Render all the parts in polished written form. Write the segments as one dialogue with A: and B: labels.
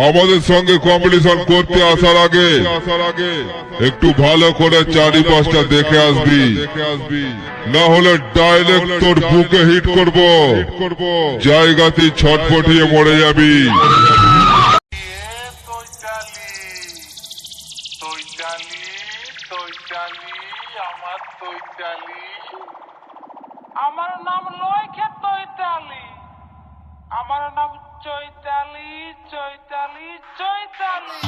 A: আমাদের সঙ্গে কম্পিটিশন করতে আসার আগে একটু ভালো করে চারিপাশটা দেখে আসবি, না হলে ডাইরেক্ট তোর বুকে হিট করব, জায়গাতে ছটফটিয়ে মরে যাবি।
B: আমার নাম লয়খে তৈতালি, আমার নাম Chaitali Chaitali Chaitali.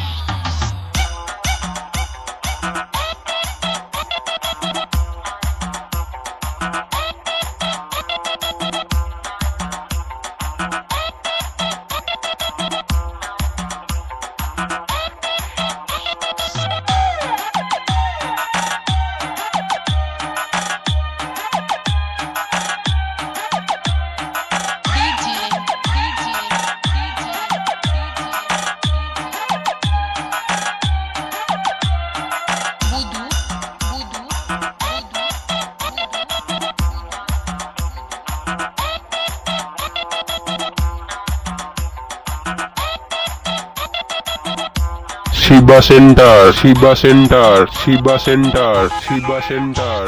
C: Shiba centre, Shiba centre, Shiba centre, Shiba centre.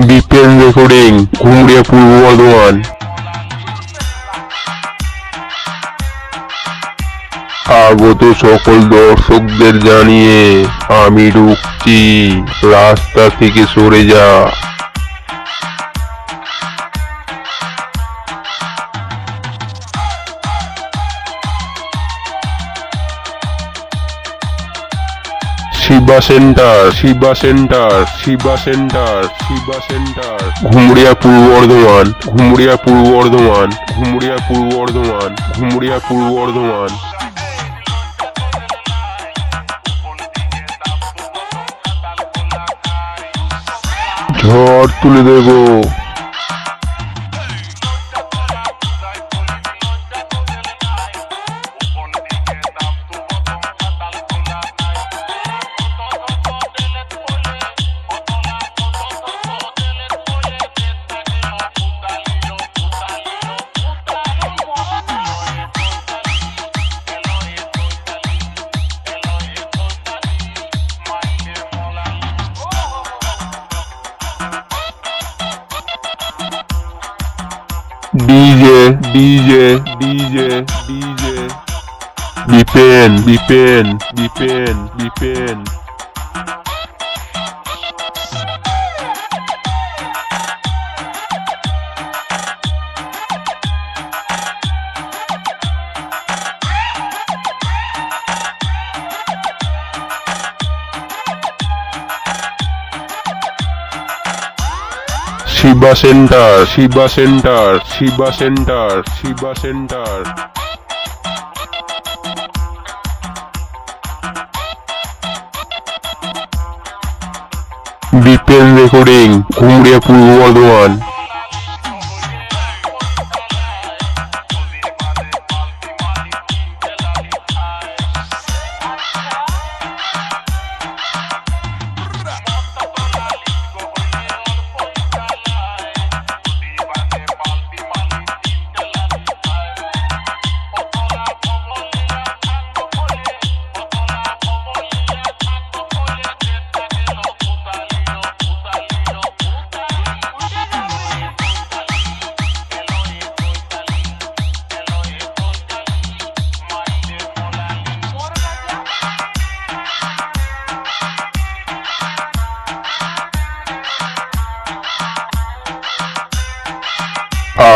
C: BPN recording, ঘুমড়িয়া, পূর্ব বর্ধমান। আগত সকল দর্শকদের জানিয়ে আমি ঢুকছি, রাস্তা থেকে সরে যা। Shiba centre, Shiba centre, Shiba centre, Shiba centre. ঘুমড়িয়া, Purba Bardhaman, ঘুমড়িয়া, Purba Bardhaman, ঘুমড়িয়া, Purba Bardhaman, ঘুমড়িয়া, Purba Bardhaman. ঝড় তুলে দেবো। DJ, DJ, DJ, DJ. BPN, BPN, BPN, BPN. Shiba centre, Shiba centre, Shiba centre, Shiba centre. BPN recording, ঘুমড়িয়া, পূর্ব বর্ধমান।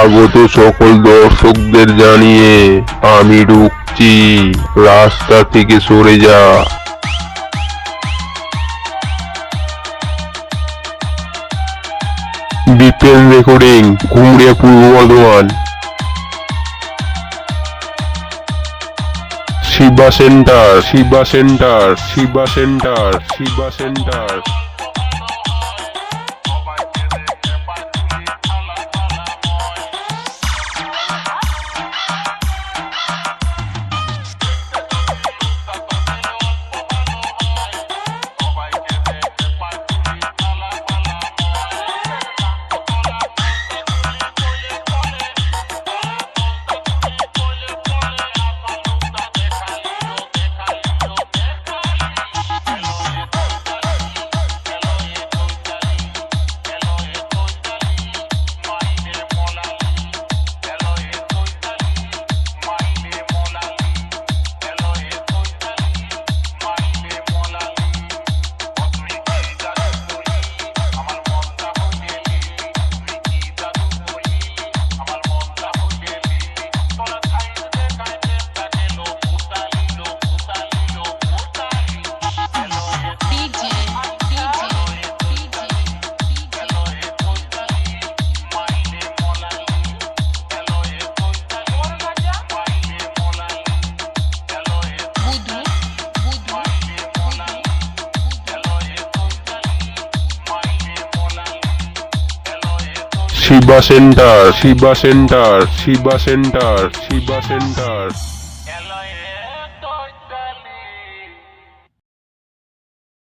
C: আগত সকল দর্শকদের জানিয়ে আমি ঢুকছি, রাস্তা থেকে সরে যা। বিপিএন রেকর্ডিং, ঘুমড়িয়া, Purba Bardhaman. Shiva centre, Shiba centre, Shiba centre, Shiba centre. Shiba centre Shiba centre Shiba centre Shiba centre.